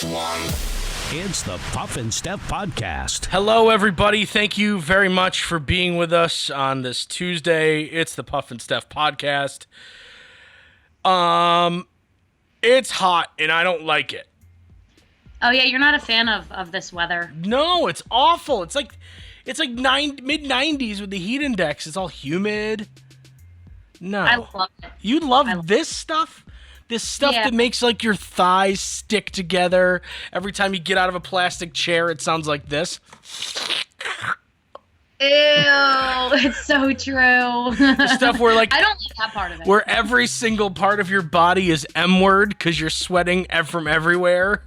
It's the Puff and Steph podcast. Hello, everybody. Thank you very much for being with us on this Tuesday. It's the Puff and Steph podcast. It's hot, and I don't like it. Oh, yeah, you're not a fan of this weather. No, it's awful. It's like mid-90s with the heat index. It's all humid. No. I love it. You love this stuff? This stuff that makes like your thighs stick together. Every time you get out of a plastic chair, it sounds like this. Ew, it's so true. The stuff where like I don't like that part of it. Where every single part of your body is M-word because you're sweating from everywhere.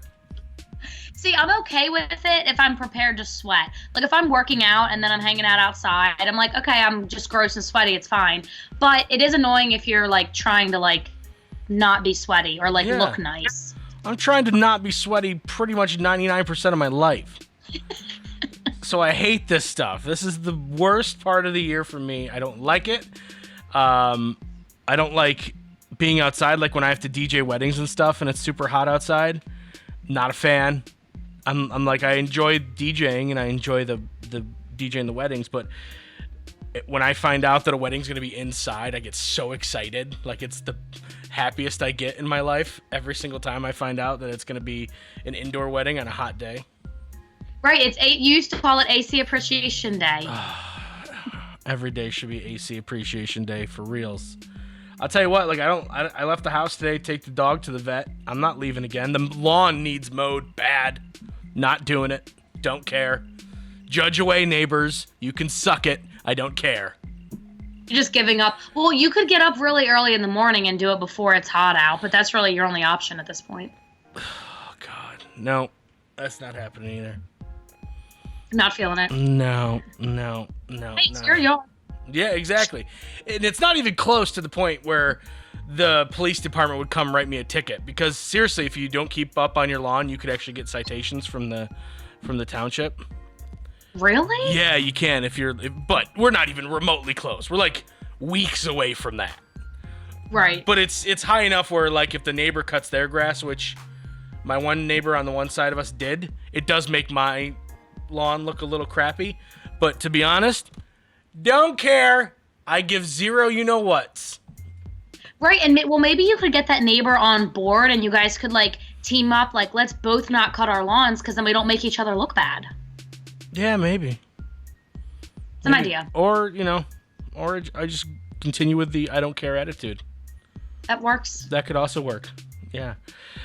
See, I'm okay with it if I'm prepared to sweat. Like, if I'm working out and then I'm hanging out outside, I'm like, okay, I'm just gross and sweaty, it's fine. But it is annoying if you're, like, trying to, like, not be sweaty or, like, look nice. I'm trying to not be sweaty pretty much 99% of my life. So I hate this stuff. This is the worst part of the year for me. I don't like it. I don't like being outside, like when I have to DJ weddings and stuff and it's super hot outside. Not a fan. I'm like, I enjoy DJing and I enjoy the DJing the weddings, but when I find out that a wedding's going to be inside, I get so excited. Like, it's the happiest I get in my life every single time I find out that it's going to be an indoor wedding on a hot day. Right, you used to call it AC Appreciation Day. Every day should be AC Appreciation Day for reals. I'll tell you what, like I left the house today, take the dog to the vet. I'm not leaving again. The lawn needs mowed bad. Not doing it. Don't care. Judge away, neighbors. You can suck it. I don't care. You're just giving up. Well, you could get up really early in the morning and do it before it's hot out, but that's really your only option at this point. Oh, God. No, that's not happening either. Not feeling it. No. Hey, it's your yard. Yeah, exactly. And it's not even close to the point where the police department would come write me a ticket. Because seriously, if you don't keep up on your lawn, you could actually get citations from the township. Really? Yeah, you can but we're not even remotely close. We're like weeks away from that. Right. But it's high enough where like if the neighbor cuts their grass, which my one neighbor on the one side of us did, it does make my lawn look a little crappy. But to be honest, don't care. I give zero you-know-whats. Right, and maybe you could get that neighbor on board and you guys could, like, team up, like, let's both not cut our lawns because then we don't make each other look bad. Yeah, maybe. It's an idea. Or I just continue with the I don't care attitude. That works. That could also work. Yeah.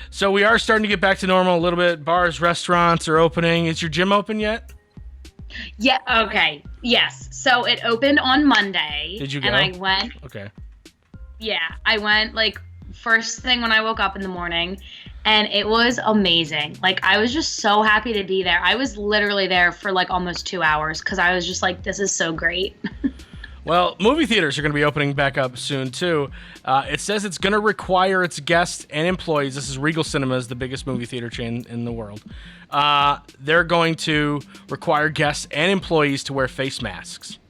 So we are starting to get back to normal a little bit. Bars, restaurants are opening. Is your gym open yet? Yeah, okay. Yes. So it opened on Monday. Did you go? And I went. Okay. Yeah, I went, like, first thing when I woke up in the morning, and it was amazing. Like, I was just so happy to be there. I was literally there for, like, almost 2 hours because I was just like, this is so great. Well, movie theaters are going to be opening back up soon, too. It says it's going to require its guests and employees. This is Regal Cinemas, the biggest movie theater chain in the world. They're going to require guests and employees to wear face masks.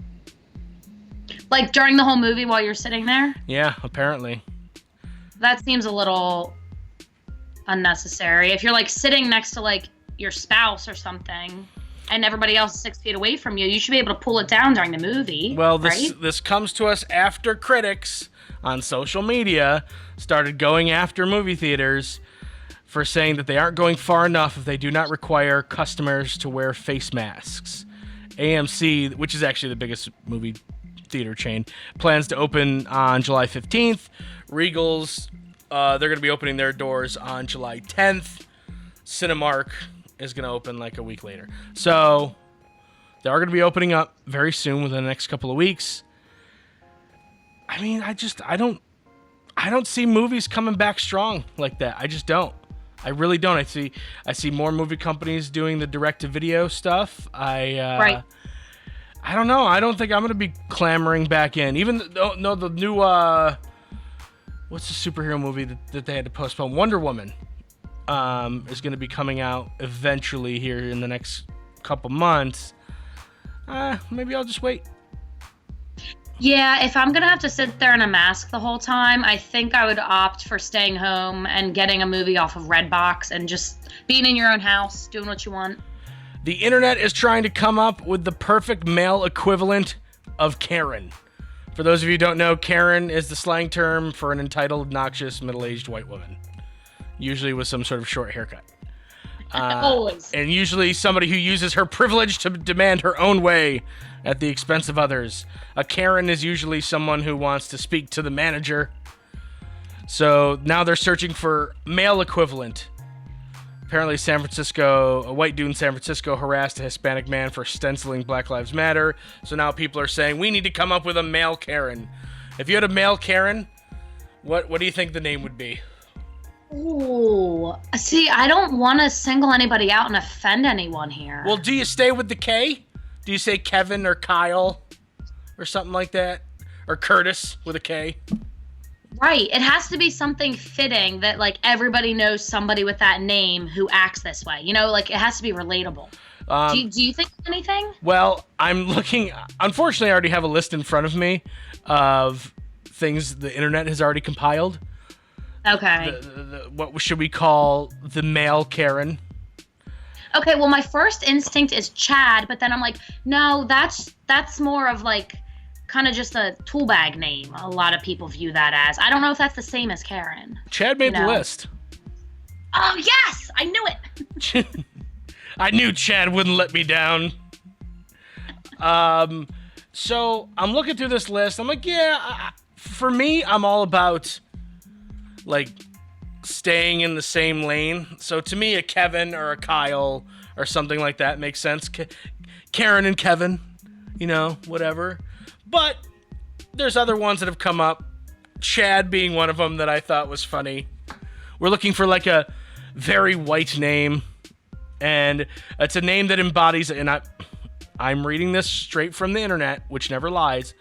Like, during the whole movie while you're sitting there? Yeah, apparently. That seems a little unnecessary. If you're, like, sitting next to, like, your spouse or something and everybody else is 6 feet away from you, you should be able to pull it down during the movie. Well, right? this comes to us after critics on social media started going after movie theaters for saying that they aren't going far enough if they do not require customers to wear face masks. AMC, which is actually the biggest movie theater chain, plans to open on July 15th. Regal's, they're going to be opening their doors on July 10th. Cinemark is going to open like a week later. So they are going to be opening up very soon within the next couple of weeks. I mean, I don't see movies coming back strong like that. I just don't. I really don't. I see more movie companies doing the direct-to-video stuff. Right. I don't know. I don't think I'm going to be clamoring back in. Even though the new what's the superhero movie that they had to postpone? Wonder Woman is going to be coming out eventually here in the next couple months. Maybe I'll just wait. Yeah, if I'm going to have to sit there in a mask the whole time, I think I would opt for staying home and getting a movie off of Redbox and just being in your own house, doing what you want. The internet is trying to come up with the perfect male equivalent of Karen. For those of you who don't know, Karen is the slang term for an entitled, obnoxious, middle-aged white woman. Usually with some sort of short haircut. Always. And usually somebody who uses her privilege to demand her own way at the expense of others. A Karen is usually someone who wants to speak to the manager. So now they're searching for male equivalent. Apparently a white dude in San Francisco harassed a Hispanic man for stenciling Black Lives Matter. So now people are saying, we need to come up with a male Karen. If you had a male Karen, what do you think the name would be? Ooh. See, I don't want to single anybody out and offend anyone here. Well, do you stay with the K? Do you say Kevin or Kyle or something like that? Or Curtis with a K? Right. It has to be something fitting that, like, everybody knows somebody with that name who acts this way. You know, like, it has to be relatable. Do you think of anything? Well, I'm looking. Unfortunately, I already have a list in front of me of things the internet has already compiled. Okay. What should we call the male Karen? Okay, well, my first instinct is Chad, but then I'm like, no, that's more of, like, kind of just a tool bag name. A lot of people view that as. I don't know if that's the same as Karen. Chad made the list. Oh, yes! I knew it! I knew Chad wouldn't let me down. So I'm looking through this list. I'm like, for me, I'm all about, like, staying in the same lane. So to me, a Kevin or a Kyle or something like that makes sense. Karen and Kevin, you know, whatever. But there's other ones that have come up. Chad being one of them that I thought was funny. We're looking for like a very white name. And it's a name that embodies, and I'm reading this straight from the internet, which never lies.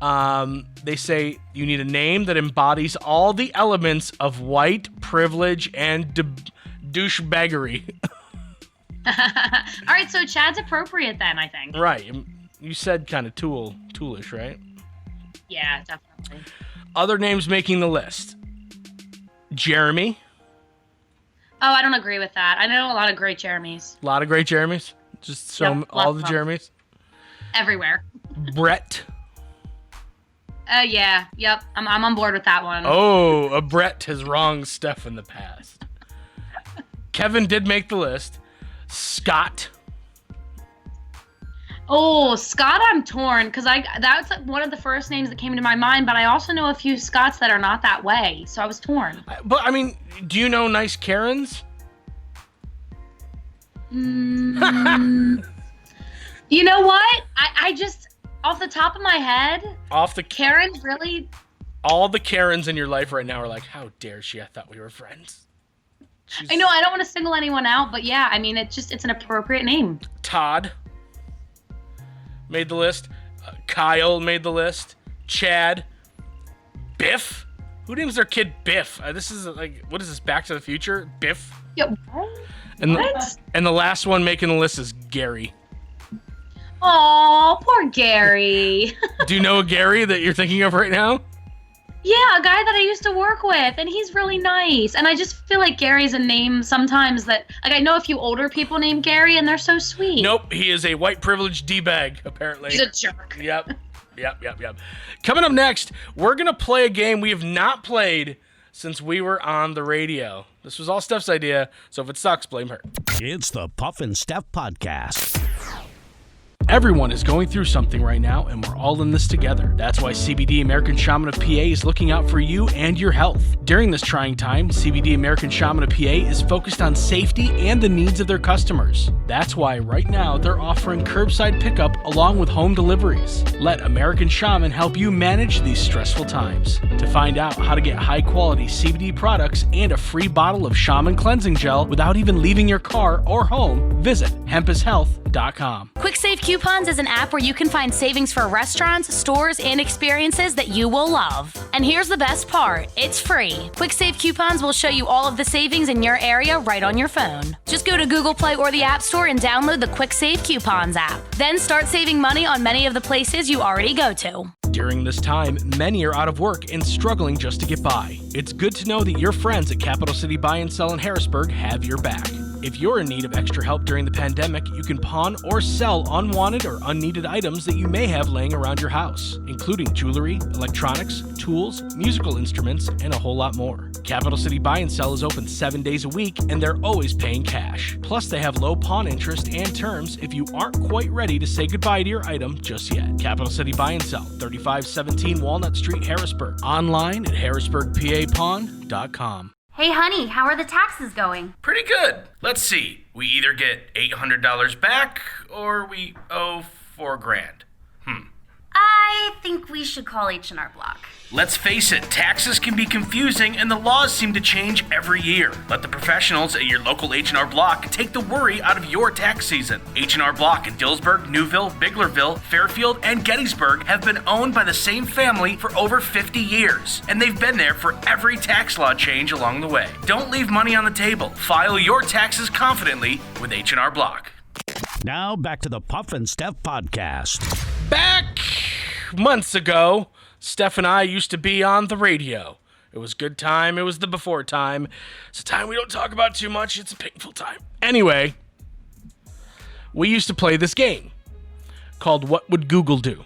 They say you need a name that embodies all the elements of white privilege and douchebaggery. All right, so Chad's appropriate then, I think. Right. You said kind of toolish, right? Yeah, definitely. Other names making the list. Jeremy. Oh, I don't agree with that. I know a lot of great Jeremys. A lot of great Jeremys. Just all the Jeremys. Everywhere. Brett. Yeah. Yep. I'm on board with that one. Oh, a Brett has wronged Steph in the past. Kevin did make the list. Scott. Oh, Scott, I'm torn because that's like one of the first names that came to my mind, but I also know a few Scotts that are not that way, so I was torn. But I mean, do you know nice Karens? You know what? I just off the top of my head, Karen's really. All the Karens in your life right now are like, how dare she? I thought we were friends. I know I don't want to single anyone out, but yeah, I mean it's an appropriate name. Todd made the list. Kyle made the list. Chad. Biff. Who names their kid Biff? This is like, what is this? Back to the Future? Biff. Yep. And the last one making the list is Gary. Oh, poor Gary. Do you know a Gary that you're thinking of right now? Yeah, a guy that I used to work with, and he's really nice. And I just feel like Gary's a name sometimes that, like, I know a few older people named Gary, and they're so sweet. Nope, he is a white privileged D-bag, apparently. He's a jerk. Yep. Coming up next, we're going to play a game we have not played since we were on the radio. This was all Steph's idea, so if it sucks, blame her. It's the Puff and Steph Podcast. Everyone is going through something right now, and we're all in this together. That's why CBD American Shaman of PA is looking out for you and your health. During this trying time, CBD American Shaman of PA is focused on safety and the needs of their customers. That's why right now they're offering curbside pickup along with home deliveries. Let American Shaman help you manage these stressful times. To find out how to get high-quality CBD products and a free bottle of Shaman cleansing gel without even leaving your car or home, visit hempashealth.com. QuickSave Coupons is an app where you can find savings for restaurants, stores, and experiences that you will love. And here's the best part, it's free. QuickSave Coupons will show you all of the savings in your area right on your phone. Just go to Google Play or the App Store and download the QuickSave Coupons app. Then start saving money on many of the places you already go to. During this time, many are out of work and struggling just to get by. It's good to know that your friends at Capital City Buy and Sell in Harrisburg have your back. If you're in need of extra help during the pandemic, you can pawn or sell unwanted or unneeded items that you may have laying around your house, including jewelry, electronics, tools, musical instruments, and a whole lot more. Capital City Buy and Sell is open 7 days a week, and they're always paying cash. Plus, they have low pawn interest and terms if you aren't quite ready to say goodbye to your item just yet. Capital City Buy and Sell, 3517 Walnut Street, Harrisburg. Online at harrisburgpapawn.com. Hey, honey, how are the taxes going? Pretty good. Let's see. We either get $800 back or we owe $4,000. I think we should call H&R Block. Let's face it, taxes can be confusing and the laws seem to change every year. Let the professionals at your local H&R Block take the worry out of your tax season. H&R Block in Dillsburg, Newville, Biglerville, Fairfield, and Gettysburg have been owned by the same family for over 50 years, and they've been there for every tax law change along the way. Don't leave money on the table. File your taxes confidently with H&R Block. Now back to the Puff and Steph podcast. Back months ago, Steph and I used to be on the radio. It was a good time. It was the before time. It's a time we don't talk about too much. It's a painful time. Anyway, we used to play this game called What Would Google Do?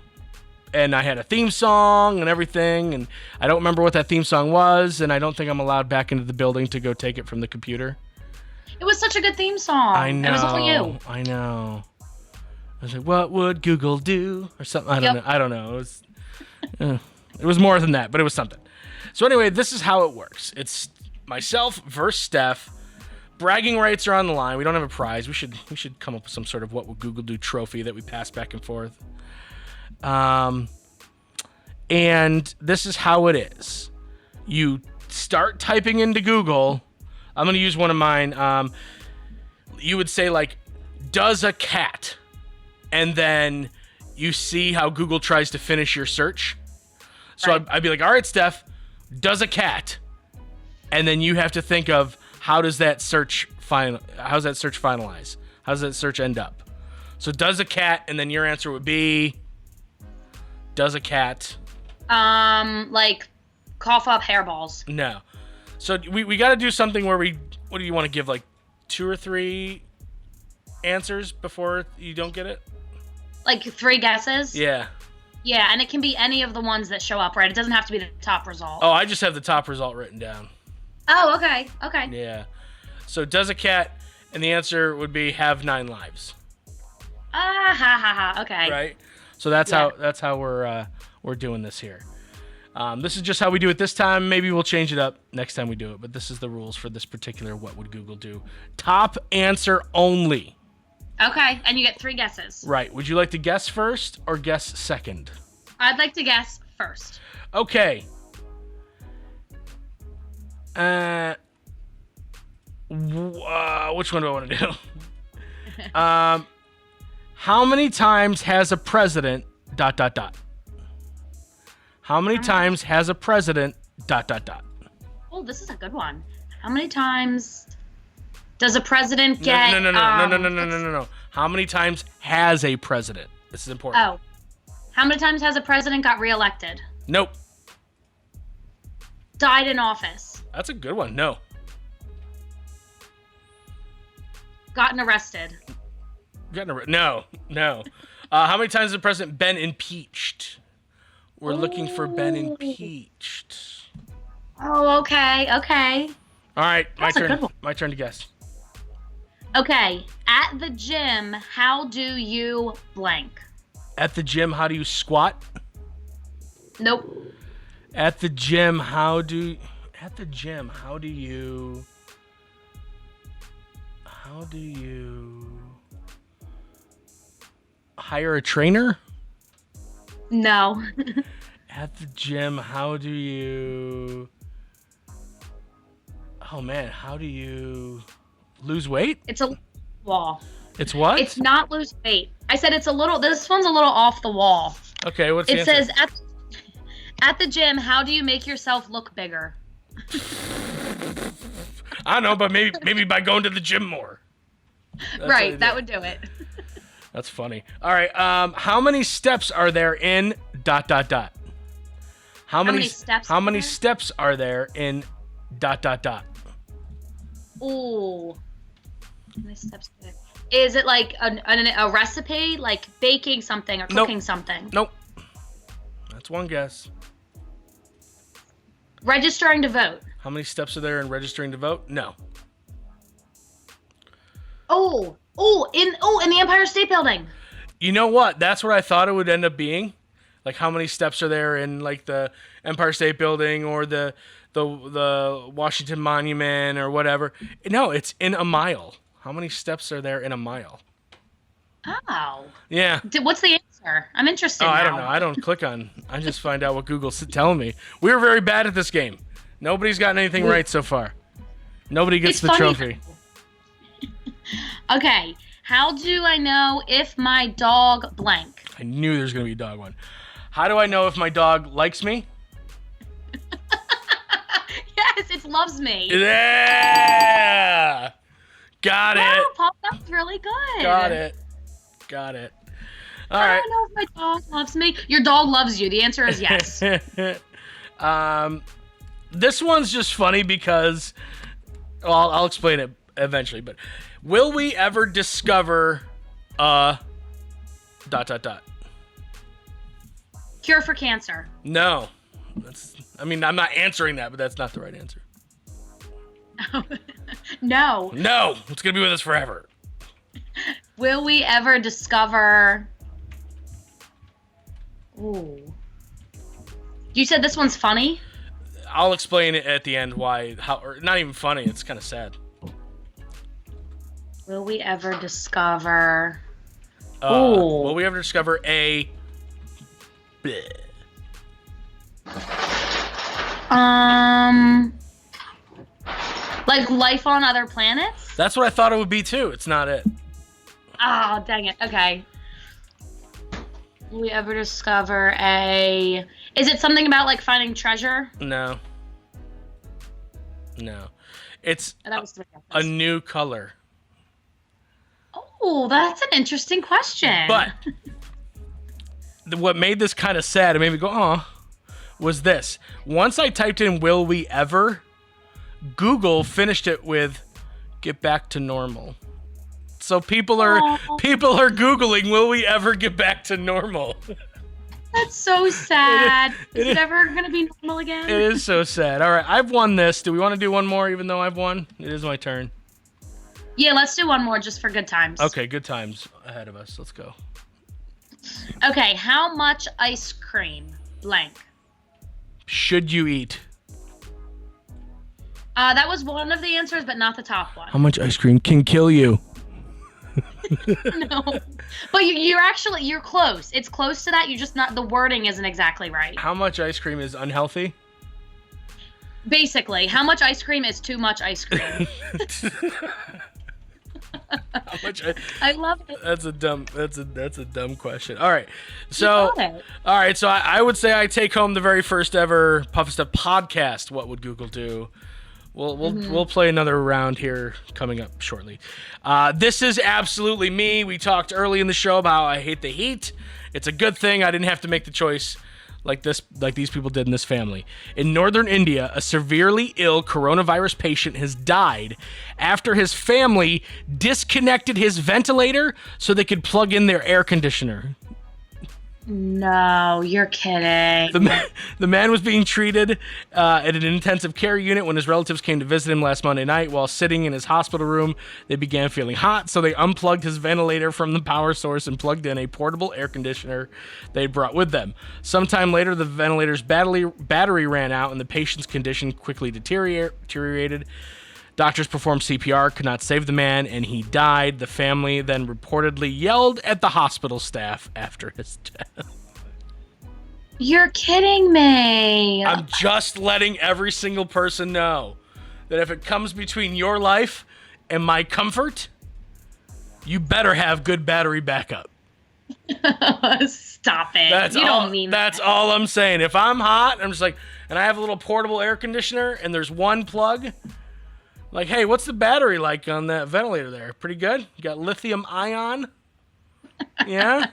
And I had a theme song and everything, and I don't remember what that theme song was, and I don't think I'm allowed back into the building to go take it from the computer. It was such a good theme song. I know. It was all you. I know. I was like, what would Google do? Or something. I don't know. It was more than that, but it was something. So anyway, this is how it works. It's myself versus Steph. Bragging rights are on the line. We don't have a prize. We should come up with some sort of what would Google do trophy that we pass back and forth. And this is how it is. You start typing into Google. I'm going to use one of mine. You would say, like, does a cat? And then you see how Google tries to finish your search. So Right. I'd be like, all right, Steph, does a cat? And then you have to think of how does that search how's that search finalize? How does that search end up? So does a cat, and then your answer would be, does a cat? Like cough up hairballs. No. So we got to do something where what do you want to give, like 2 or 3 answers before you don't get it? Like 3 guesses? Yeah. Yeah, and it can be any of the ones that show up, right? It doesn't have to be the top result. Oh, I just have the top result written down. Oh, okay. Okay. Yeah. So does a cat, and the answer would be have 9 lives. Ha ha ha. Okay. Right? So that's how we're doing this here. This is just how we do it this time. Maybe we'll change it up next time we do it, but this is the rules for this particular What Would Google Do? Top answer only. Okay, and you get 3 guesses. Right. Would you like to guess first or guess second? I'd like to guess first. Okay. Which one do I want to do? How many times has a president ... How many times has a president ... Oh, this is a good one. How many times does a president get... No. How many times has a president? This is important. Oh. How many times has a president got reelected? Nope. Died in office? That's a good one. No. Gotten arrested? No. How many times has the president been impeached? We're looking for been impeached. Oh, okay. All right, That's a good one. My turn to guess. Okay. At the gym, how do you blank? At the gym, how do you squat? Nope. At the gym, how do you hire a trainer? No. At the gym, how do you lose weight? It's a wall. It's what? It's not lose weight. I said this one's a little off the wall. Okay, what's the It answer? says at the gym, how do you make yourself look bigger? I don't know, but maybe by going to the gym more. Right, that would do it. That's funny. All right, how many steps are there in ... dot dot dot. How many steps? How many steps are there in dot dot dot? Ooh. How many steps are there? Is it like a recipe, like baking something or cooking something? Nope. That's one guess. Registering to vote. How many steps are there in registering to vote? No. In the Empire State Building. You know what? That's what I thought it would end up being. Like, how many steps are there in like the Empire State Building or the Washington Monument or whatever? No, it's in a mile. How many steps are there in a mile? Oh. Yeah. What's the answer? I'm interested. I don't know. I don't click on. I just find out what Google's telling me. We were very bad at this game. Nobody's gotten anything right so far. Nobody gets the trophy. Okay. How do I know if my dog blank? I knew there's going to be a dog one. How do I know if my dog likes me? Yes, it loves me. Yeah! Got Wow, it. Pop, that's really good. Got it. All I right. don't know if my dog loves me. Your dog loves you. The answer is yes. This one's just funny because I'll explain it eventually, but will we ever discover dot dot dot? Cure for cancer. No. I'm not answering that, but that's not the right answer. No. No, it's going to be with us forever. Will we ever discover... Ooh. You said this one's funny? I'll explain it at the end why. Or not even funny, it's kind of sad. Will we ever discover... Will we ever discover a... Bleh. Like life on other planets? That's what I thought it would be too. It's not it. Oh, dang it. Okay. Will we ever discover a... Is it something about, like, finding treasure? No. It's a new color. Oh, that's an interesting question. But what made this kind of sad, it made me go, oh, was this. Once I typed in, will we ever, Google finished it with, get back to normal. So people are Googling, will we ever get back to normal? That's so sad. Is it ever going to be normal again? It is so sad. All right, I've won this. Do we want to do one more even though I've won? It is my turn. Yeah, let's do one more just for good times. Okay, good times ahead of us. Let's go. Okay, how much ice cream blank? Should you eat? That was one of the answers, but not the top one. How much ice cream can kill you? No. But you're close. It's close to that. You're just not, the wording isn't exactly right. How much ice cream is unhealthy? Basically, how much ice cream is too much ice cream? How much I love it. That's a dumb question. All right. So I would say I take home the very first ever Puff Steph podcast. What would Google do? We'll play another round here coming up shortly. This is absolutely me. We talked early in the show about how I hate the heat. It's a good thing I didn't have to make the choice like these people did in this family. In northern India, a severely ill coronavirus patient has died after his family disconnected his ventilator so they could plug in their air conditioner. No, you're kidding. The man was being treated at an intensive care unit when his relatives came to visit him last Monday night. While sitting in his hospital room, they began feeling hot, so they unplugged his ventilator from the power source and plugged in a portable air conditioner they brought with them. Sometime later, the ventilator's battery ran out and the patient's condition quickly deteriorated. Doctors performed CPR, could not save the man, and he died. The family then reportedly yelled at the hospital staff after his death. You're kidding me. I'm just letting every single person know that if it comes between your life and my comfort, you better have good battery backup. Stop it. Don't mean that. That's all I'm saying. If I'm hot, I'm just like, and I have a little portable air conditioner and there's one plug, like, hey, what's the battery like on that ventilator there? Pretty good? You got lithium ion? Yeah?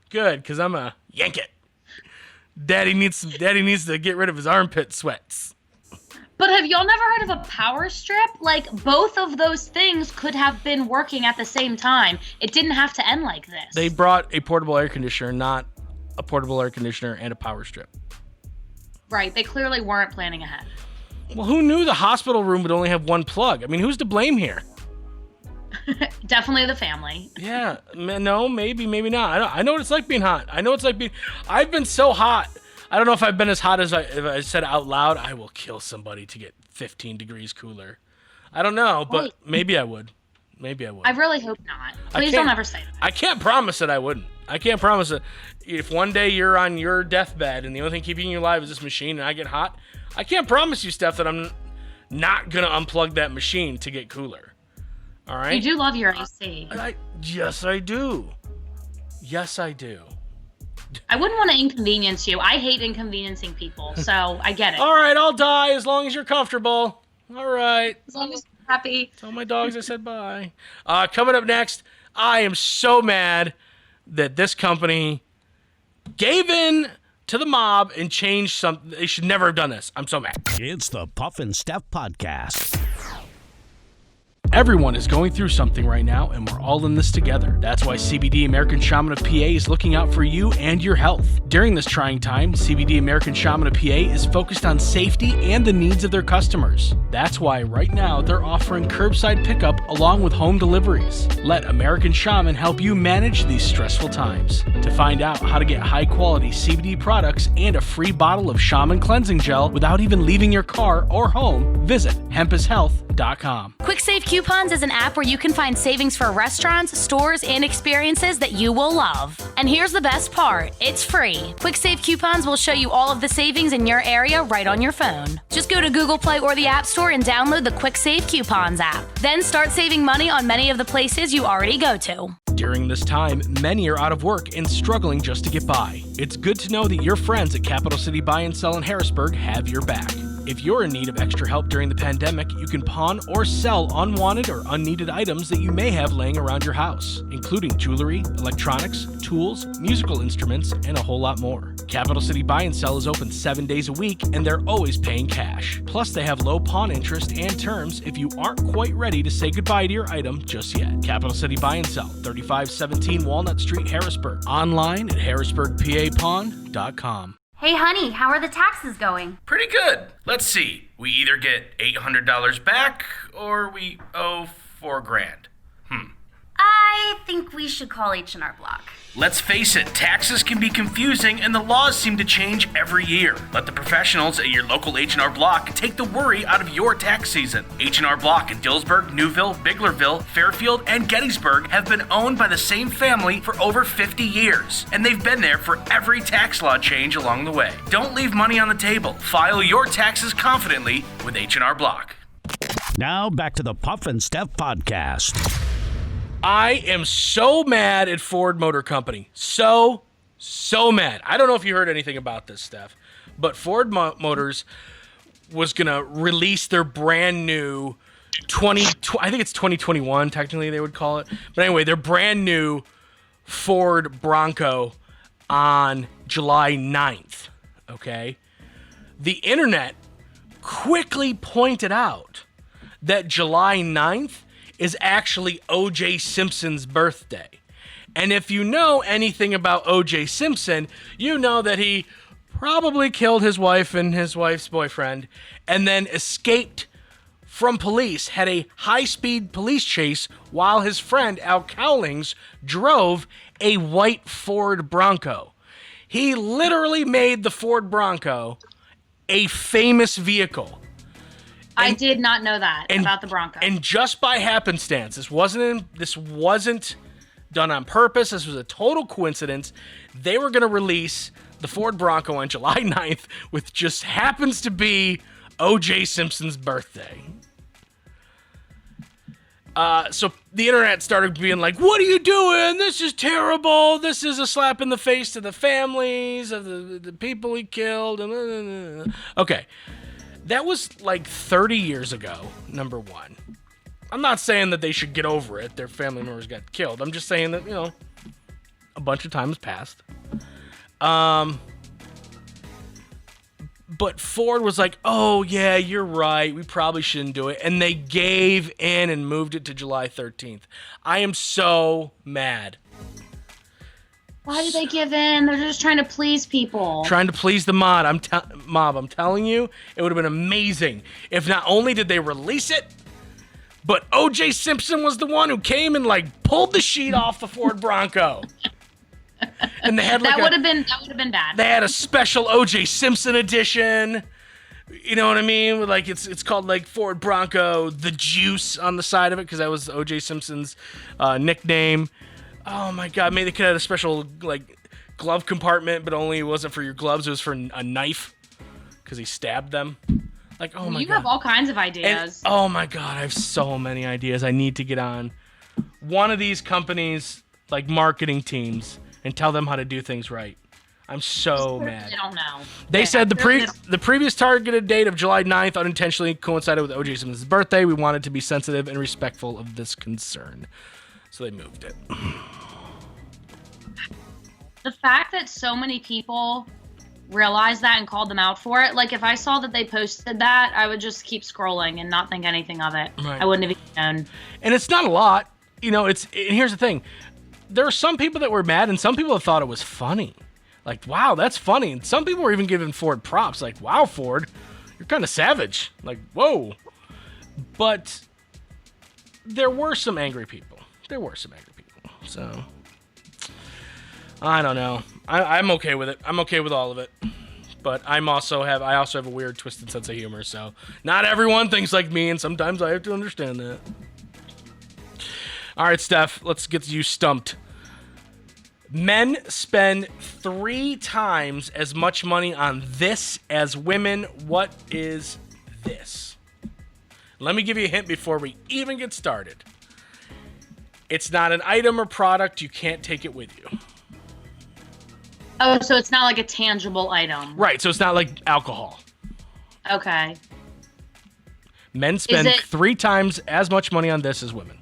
Good, because I'm a yank it. Daddy needs to get rid of his armpit sweats. But have y'all never heard of a power strip? Like, both of those things could have been working at the same time. It didn't have to end like this. They brought a portable air conditioner, not a portable air conditioner and a power strip. Right, they clearly weren't planning ahead. Well, who knew the hospital room would only have one plug? I mean, who's to blame here? Definitely the family. Yeah, no, maybe not. I know what it's like being hot. I've been so hot. I don't know if I've been as hot as if I said out loud, I will kill somebody to get 15 degrees cooler. I don't know, but maybe I would. I really hope not. Please don't ever say that. I can't promise that I wouldn't. I can't promise it. If one day you're on your deathbed and the only thing keeping you alive is this machine and I get hot, I can't promise you, Steph, that I'm not going to unplug that machine to get cooler. All right? You do love your AC. Yes, I do. I wouldn't want to inconvenience you. I hate inconveniencing people, so I get it. All right, I'll die as long as you're comfortable. All right. As long as you're happy. Tell my dogs I said bye. Coming up next, I am so mad that this company gave in to the mob and changed something. They should never have done this. I'm so mad. It's the Puff and Steph Podcast. Everyone is going through something right now, and we're all in this together. That's why CBD American Shaman of PA is looking out for you and your health. During this trying time, CBD American Shaman of PA is focused on safety and the needs of their customers. That's why right now they're offering curbside pickup along with home deliveries. Let American Shaman help you manage these stressful times. To find out how to get high-quality CBD products and a free bottle of Shaman cleansing gel without even leaving your car or home, visit hempashealth.com. Quick Save Coupons is an app where you can find savings for restaurants, stores, and experiences that you will love. And here's the best part, it's free. Quick Save Coupons will show you all of the savings in your area right on your phone. Just go to Google Play or the App Store and download the Quick Save Coupons app. Then start saving money on many of the places you already go to. During this time, many are out of work and struggling just to get by. It's good to know that your friends at Capital City Buy and Sell in Harrisburg have your back. If you're in need of extra help during the pandemic, you can pawn or sell unwanted or unneeded items that you may have laying around your house, including jewelry, electronics, tools, musical instruments, and a whole lot more. Capital City Buy and Sell is open 7 days a week, and they're always paying cash. Plus, they have low pawn interest and terms if you aren't quite ready to say goodbye to your item just yet. Capital City Buy and Sell, 3517 Walnut Street, Harrisburg. Online at harrisburgpapawn.com. Hey, honey, how are the taxes going? Pretty good. Let's see. We either get $800 back or we owe $4,000. I think we should call H&R Block. Let's face it, taxes can be confusing and the laws seem to change every year. Let the professionals at your local H&R Block take the worry out of your tax season. H&R Block in Dillsburg, Newville, Biglerville, Fairfield, and Gettysburg have been owned by the same family for over 50 years, and they've been there for every tax law change along the way. Don't leave money on the table. File your taxes confidently with H&R Block. Now back to the Puff and Steph Podcast. I am so mad at Ford Motor Company. So mad. I don't know if you heard anything about this, Steph, but Ford Motors was going to release their brand new I think it's 2021, technically they would call it. But anyway, their brand new Ford Bronco on July 9th, okay? The internet quickly pointed out that July 9th is actually O.J. Simpson's birthday. And if you know anything about O.J. Simpson, you know that he probably killed his wife and his wife's boyfriend and then escaped from police, had a high-speed police chase while his friend Al Cowlings drove a white Ford Bronco. He literally made the Ford Bronco a famous vehicle. I did not know that about the Bronco. And just by happenstance, this wasn't done on purpose. This was a total coincidence. They were going to release the Ford Bronco on July 9th, which just happens to be O.J. Simpson's birthday. So the internet started being like, what are you doing? This is terrible. This is a slap in the face to the families of the people he killed. Okay. That was like 30 years ago, number one. I'm not saying that they should get over it. Their family members got killed. I'm just saying that, a bunch of time has passed. But Ford was like, oh, yeah, you're right. We probably shouldn't do it. And they gave in and moved it to July 13th. I am so mad. Why did they give in? They're just trying to please people. Trying to please the mob. I'm telling you, it would have been amazing if not only did they release it, but O.J. Simpson was the one who came and like pulled the sheet off the Ford Bronco. And they had like that would have been bad. They had a special O.J. Simpson edition. You know what I mean? With like it's called like Ford Bronco, the Juice on the side of it because that was O.J. Simpson's nickname. Oh my God! Maybe they could have a special like glove compartment, but only it wasn't for your gloves; it was for a knife because he stabbed them. Like, oh my God! You have all kinds of ideas. And, oh my God! I have so many ideas. I need to get on one of these companies, like marketing teams, and tell them how to do things right. I'm so mad. I don't know. They said the previous targeted date of July 9th unintentionally coincided with O.J. Simpson's birthday. We wanted to be sensitive and respectful of this concern. So they moved it. The fact that so many people realized that and called them out for it, like if I saw that they posted that, I would just keep scrolling and not think anything of it. Right. I wouldn't have even known. And it's not a lot. You know, and here's the thing. There are some people that were mad and some people that thought it was funny. Like, wow, that's funny. And some people were even giving Ford props. Like, wow, Ford, you're kind of savage. Like, whoa. But there were some angry people. So, I don't know. I'm okay with it. I'm okay with all of it. But I also have a weird, twisted sense of humor. So, not everyone thinks like me, and sometimes I have to understand that. All right, Steph, let's get you stumped. Men spend 3 times as much money on this as women. What is this? Let me give you a hint before we even get started. It's not an item or product. You can't take it with you. Oh, so it's not like a tangible item. Right, so it's not like alcohol. Okay. Men spend 3 times as much money on this as women.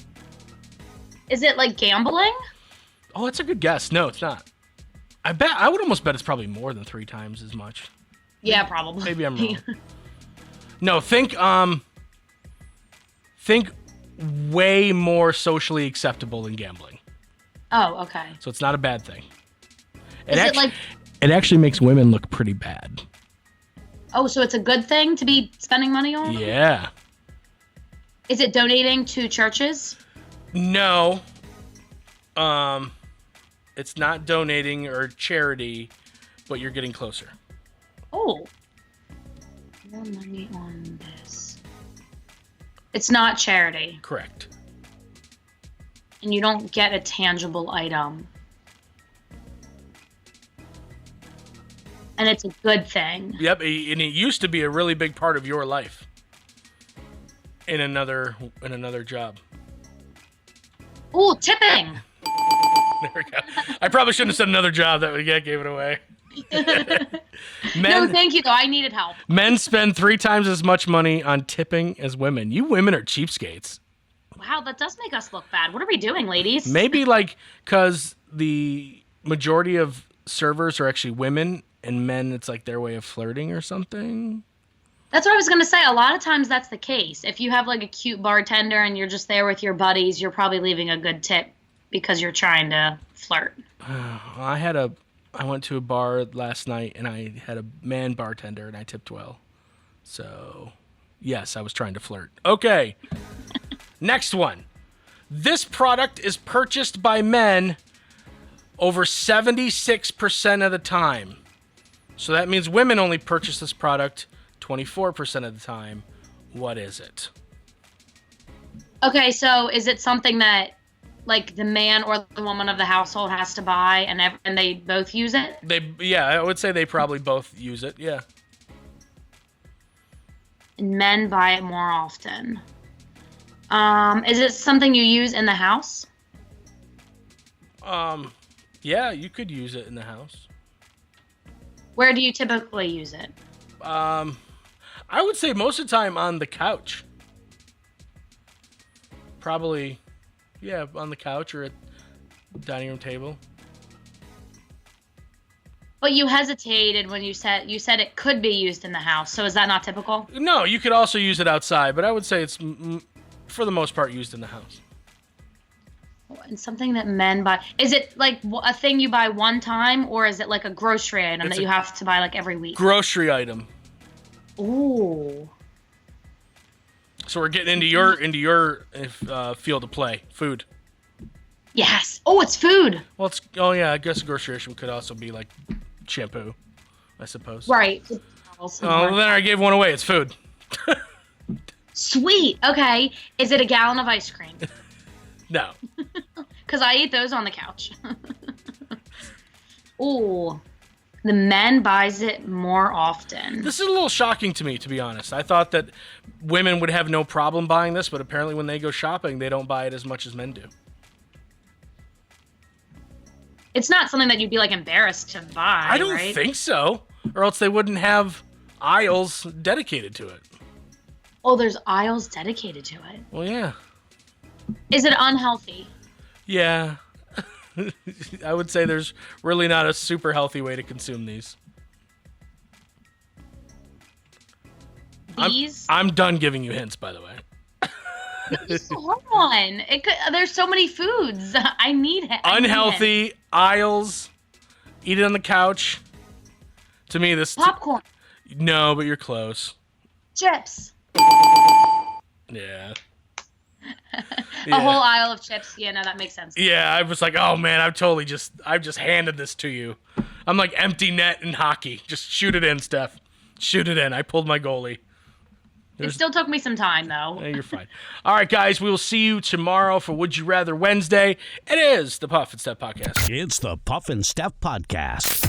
Is it like gambling? Oh, that's a good guess. No, it's not. I would almost bet it's probably more than 3 times as much. Yeah, probably. Maybe I'm wrong. No, think way Oh, okay. So it's not a bad thing. It actually makes women look pretty bad. Oh, so it's a good thing to be spending money on? Yeah. Is it donating to churches? No. It's not donating or charity, but you're getting closer. Oh. More money on this. It's not charity. Correct. And you don't get a tangible item. And it's a good thing. Yep, and it used to be a really big part of your life. In another job. Ooh, tipping. There we go. I probably shouldn't have said another job. That gave it away. No, thank you, though. I needed help. Men spend 3 times as much money on tipping as women. You women are cheapskates. Wow, that does make us look bad. What are we doing, ladies? Maybe because the majority of servers are actually women, and men, it's like their way of flirting or something. That's what I was going to say. A lot of times that's the case. If you have like a cute bartender and you're just there with your buddies, you're probably leaving a good tip because you're trying to flirt. I went to a bar last night and I had a man bartender and I tipped well. So, yes, I was trying to flirt. Okay. Next one. This product is purchased by men over 76% of the time. So that means women only purchase this product 24% of the time. What is it? Okay, so is it something that like the man or the woman of the household has to buy and they both use it? I would say they probably both use it, yeah. And men buy it more often. Is it something you use in the house? Yeah, you could use it in the house. Where do you typically use it? I would say most of the time on the couch. Probably, yeah, on the couch or at the dining room table. But you hesitated when you said it could be used in the house. So is that not typical? No, you could also use it outside, but I would say it's for the most part used in the house. And something that men buy. Is it like a thing you buy one time, or is it like a grocery item that you have to buy like every week? Grocery item. Ooh. So we're getting into your field of play. Food. Yes. Oh, it's food. Well, I guess a grocery item could also be like shampoo, I suppose. Right. Oh, then I gave one away. It's food. Sweet. Okay. Is it a gallon of ice cream? No. Because I eat those on the couch. Ooh. The men buys it more often. This is a little shocking to me, to be honest. I thought that women would have no problem buying this, but apparently when they go shopping, they don't buy it as much as men do. It's not something that you'd be like embarrassed to buy. I don't think so, or else they wouldn't have aisles dedicated to it. Oh, there's aisles dedicated to it. Well, yeah. Is it unhealthy? Yeah. I would say there's really not a super healthy way to consume these. These? I'm done giving you hints, by the way. Hold on. There's so many foods. I need it. Unhealthy, aisles, eat it on the couch. To me, this... Popcorn. No, but you're close. Chips. Yeah. A whole aisle of chips. Yeah, no, that makes sense. Yeah, I was like, oh man, I've just handed this to you. I'm like empty net in hockey. Just shoot it in, Steph. Shoot it in. I pulled my goalie. It still took me some time, though. Yeah, you're fine. All right, guys, we will see you tomorrow for Would You Rather Wednesday. It is the Puff and Steph Podcast. It's the Puff and Steph Podcast.